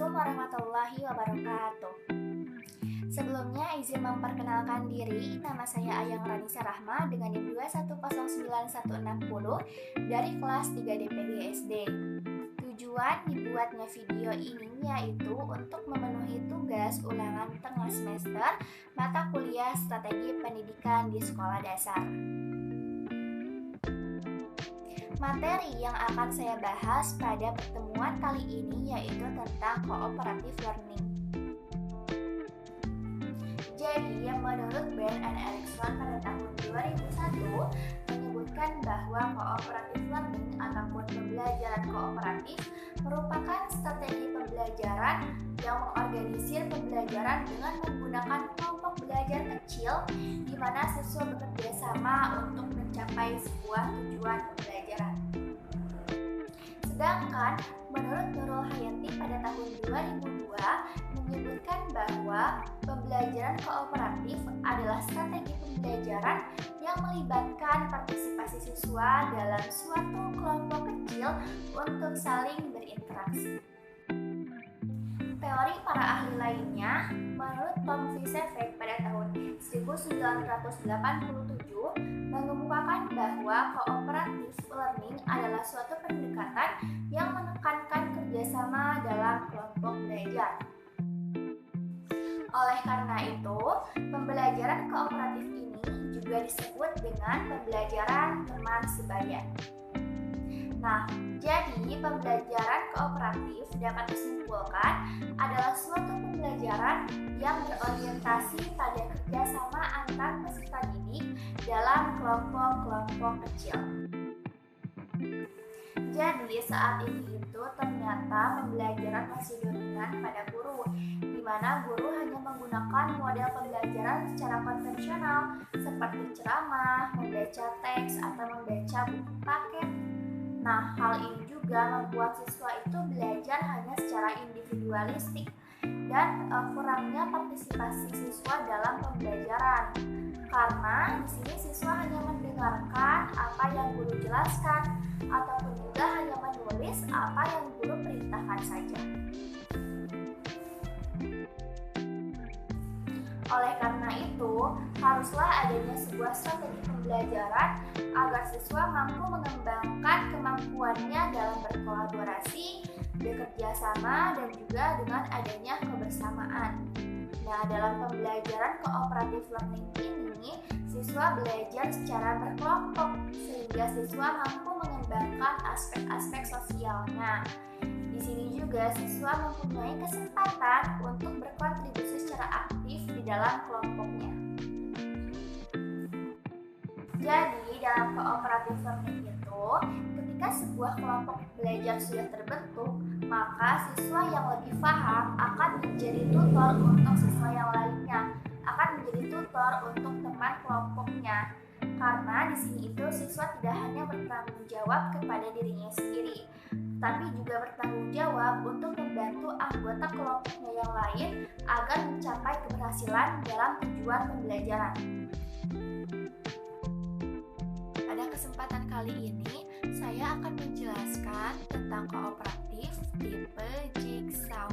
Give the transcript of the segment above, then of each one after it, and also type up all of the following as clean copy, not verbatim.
Assalamualaikum warahmatullahi wabarakatuh. Sebelumnya izin memperkenalkan diri, nama saya Ayang Ranisa Rahma dengan NIM 2109160 dari kelas 3 DPG SD. Tujuan dibuatnya video ini yaitu untuk memenuhi tugas ulangan tengah semester mata kuliah strategi pendidikan di sekolah dasar. Materi yang akan saya bahas pada pertemuan kali ini yaitu tentang cooperative learning. Jadi, menurut Ben and Erikson pada tahun 2001 menyebutkan bahwa cooperative learning ataupun pembelajaran kooperatif merupakan strategi pembelajaran yang mengorganisir pembelajaran dengan menggunakan kelompok belajar kecil di mana siswa bekerja sama untuk mencapai sebuah tujuan pembelajaran. Sedangkan menurut Nurul Hayanti pada tahun 2002 menyebutkan bahwa pembelajaran kooperatif adalah strategi pembelajaran yang melibatkan partisipasi siswa dalam suatu kelompok kecil untuk saling berinteraksi. Teori para ahli lainnya, menurut Tom Vicevec pada tahun 1987 mengemukakan bahwa cooperative learning adalah suatu pendekatan yang menekankan kerjasama dalam kelompok belajar. Oleh karena itu, pembelajaran kooperatif ini juga disebut dengan pembelajaran teman sebaya. Nah, jadi pembelajaran kooperatif dapat disimpulkan adalah suatu pembelajaran yang berorientasi pada kerjasama antar peserta didik dalam kelompok-kelompok kecil. Jadi saat ini itu ternyata pembelajaran masih dominan pada guru, di mana guru hanya menggunakan model pembelajaran secara konvensional seperti ceramah, membaca teks, atau membaca buku paket. Nah, hal ini juga membuat siswa itu belajar hanya secara individualistik dan kurangnya partisipasi siswa dalam pembelajaran. Karena di sini siswa hanya mendengarkan apa yang guru jelaskan ataupun juga hanya menulis apa yang guru perintahkan saja. Oleh karena itu, haruslah adanya sebuah strategi pembelajaran agar siswa mampu mengembangkan kemampuannya dalam berkolaborasi, bekerja sama, dan juga dengan adanya kebersamaan. Nah, dalam pembelajaran cooperative learning ini, siswa belajar secara berkelompok sehingga siswa mampu mengembangkan aspek-aspek sosialnya. Di sini juga siswa mempunyai kesempatan untuk berkontribusi secara aktif di dalam kelompoknya. Jadi, dalam cooperative learning itu, ketika sebuah kelompok belajar sudah terbentuk, maka siswa yang lebih paham akan menjadi tutor untuk siswa yang lainnya, akan menjadi tutor untuk teman kelompoknya. Karena di sini itu siswa tidak hanya bertanggung jawab kepada dirinya sendiri, tapi juga bertanggung jawab untuk membantu anggota kelompoknya yang lain agar mencapai keberhasilan dalam tujuan pembelajaran. Pada kesempatan kali ini, saya akan menjelaskan tentang kooperatif tipe Jigsaw.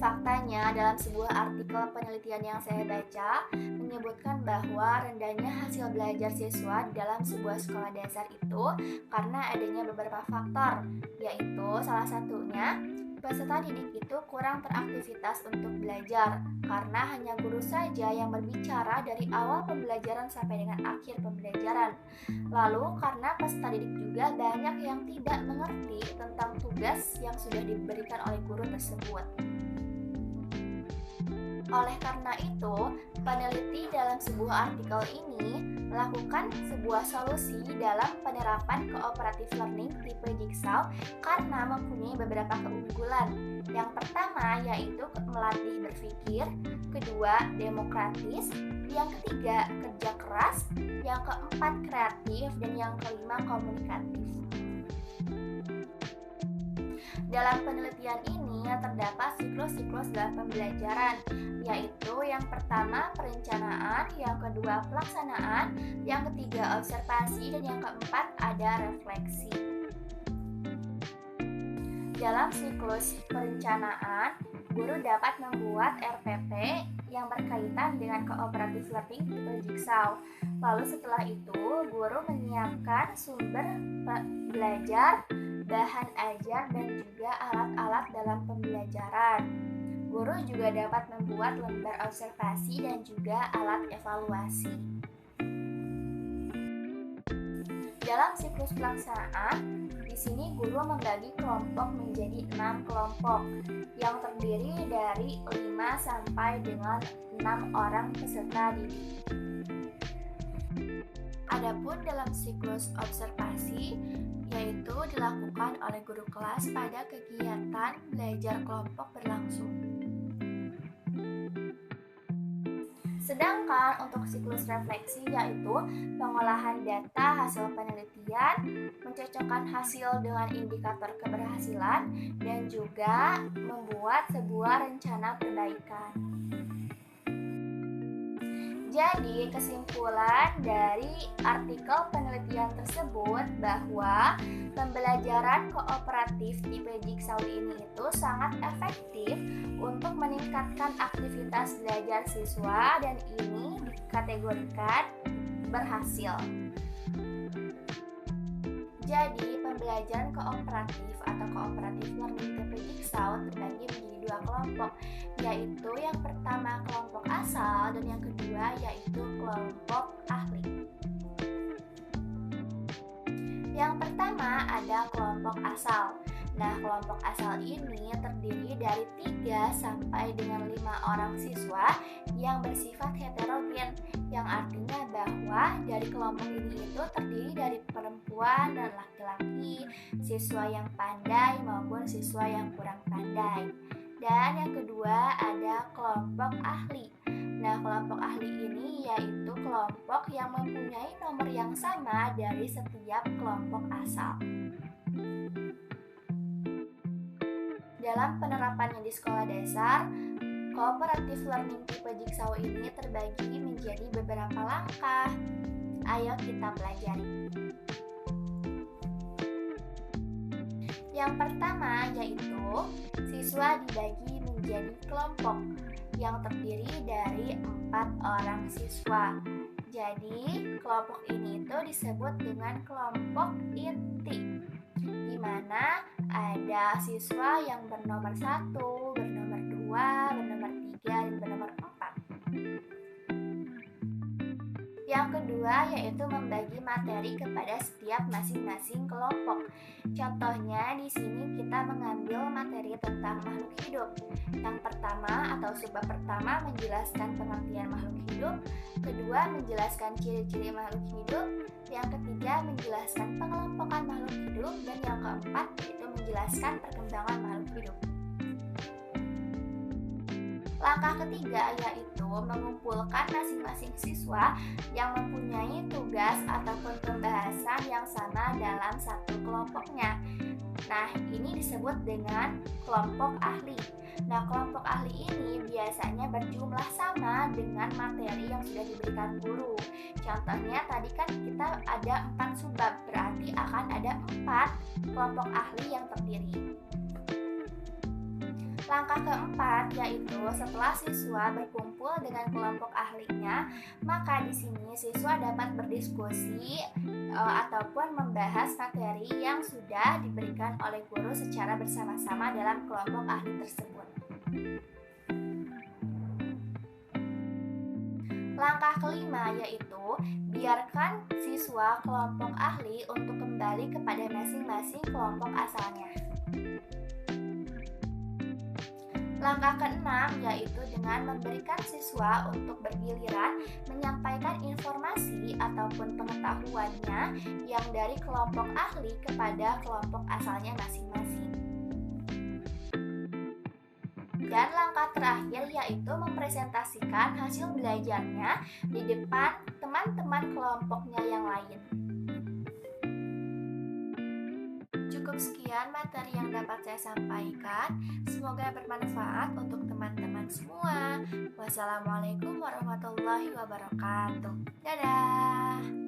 Faktanya, dalam sebuah artikel penelitian yang saya baca, menyebutkan bahwa rendahnya hasil belajar siswa di dalam sebuah sekolah dasar itu karena adanya beberapa faktor, yaitu salah satunya, peserta didik itu kurang beraktivitas untuk belajar, karena hanya guru saja yang berbicara dari awal pembelajaran sampai dengan akhir pembelajaran. Lalu, karena peserta didik juga banyak yang tidak mengerti tentang tugas yang sudah diberikan oleh guru tersebut. Oleh karena itu, peneliti dalam sebuah artikel ini melakukan sebuah solusi dalam penerapan cooperative learning tipe Jigsaw karena mempunyai beberapa keunggulan. Yang pertama yaitu melatih berpikir, kedua demokratis, yang ketiga kerja keras, yang keempat kreatif, dan yang kelima komunikatif. Dalam penelitian ini terdapat siklus-siklus dalam pembelajaran, yaitu yang pertama perencanaan, yang kedua pelaksanaan, yang ketiga observasi, dan yang keempat ada refleksi. Dalam siklus perencanaan, guru dapat membuat RPP yang berkaitan dengan cooperative learning tipe Jigsaw. Lalu setelah itu, guru menyiapkan sumber belajar, bahan ajar, dan juga alat-alat dalam pembelajaran. Guru juga dapat membuat lembar observasi dan juga alat evaluasi. Dalam siklus pelaksanaan, di sini guru membagi kelompok menjadi 6 kelompok yang terdiri dari 5 sampai dengan 6 orang peserta didik. Adapun dalam siklus observasi, yaitu dilakukan oleh guru kelas pada kegiatan belajar kelompok berlangsung. Sedangkan untuk siklus refleksi yaitu pengolahan data hasil penelitian, mencocokkan hasil dengan indikator keberhasilan, dan juga membuat sebuah rencana perbaikan. Jadi, kesimpulan dari artikel penelitian tersebut bahwa pembelajaran kooperatif tipe Jigsaw ini itu sangat efektif untuk meningkatkan aktivitas belajar siswa dan ini dikategorikan berhasil. Jadi, pembelajaran kooperatif atau cooperative learning tipe Jigsaw terbagi menjadi 2 kelompok, yaitu yang pertama kelompok asal dan yang kedua yaitu kelompok ahli. Yang pertama ada kelompok asal. Nah, kelompok asal ini terdiri dari 3 sampai dengan 5 orang siswa yang bersifat heterogen, yang artinya bahwa dari kelompok ini itu terdiri dari perempuan dan laki-laki, siswa yang pandai maupun siswa yang kurang pandai. Dan yang kedua ada kelompok ahli. Nah, kelompok ahli ini yaitu kelompok yang mempunyai nomor yang sama dari setiap kelompok asal. Dalam penerapannya di sekolah dasar, cooperative learning tipe Jigsaw ini terbagi menjadi beberapa langkah. Ayo kita pelajari. Yang pertama yaitu siswa dibagi menjadi kelompok yang terdiri dari 4 orang siswa. Jadi kelompok ini itu disebut dengan kelompok inti, di mana ada siswa yang bernomor 1, bernomor 2, bernomor 3, dan bernomor 4. Yang kedua yaitu membagi materi kepada setiap masing-masing kelompok. Contohnya di sini kita mengambil materi tentang makhluk hidup. Yang pertama atau subbab pertama menjelaskan pengertian makhluk hidup, kedua menjelaskan ciri-ciri makhluk hidup, yang ketiga menjelaskan pengelompokan makhluk hidup, dan yang keempat yaitu menjelaskan perkembangan makhluk hidup. Langkah ketiga yaitu mengumpulkan masing-masing siswa yang mempunyai tugas ataupun pembahasan yang sama dalam satu kelompoknya. Nah, ini disebut dengan kelompok ahli. Nah, kelompok ahli ini biasanya berjumlah sama dengan materi yang sudah diberikan guru. Contohnya tadi kan kita ada 4 subbab, berarti akan ada 4 kelompok ahli yang terdiri. Langkah keempat yaitu setelah siswa berkumpul dengan kelompok ahlinya, maka di sini siswa dapat berdiskusi ataupun membahas materi yang sudah diberikan oleh guru secara bersama-sama dalam kelompok ahli tersebut. Langkah kelima yaitu biarkan siswa kelompok ahli untuk kembali kepada masing-masing kelompok asalnya. Langkah keenam yaitu dengan memberikan siswa untuk bergiliran menyampaikan informasi ataupun pengetahuannya yang dari kelompok ahli kepada kelompok asalnya masing-masing. Dan langkah terakhir yaitu mempresentasikan hasil belajarnya di depan teman-teman kelompoknya yang lain. Cukup sekian materi yang dapat saya sampaikan. Semoga bermanfaat untuk teman-teman semua. Wassalamualaikum warahmatullahi wabarakatuh. Dadah.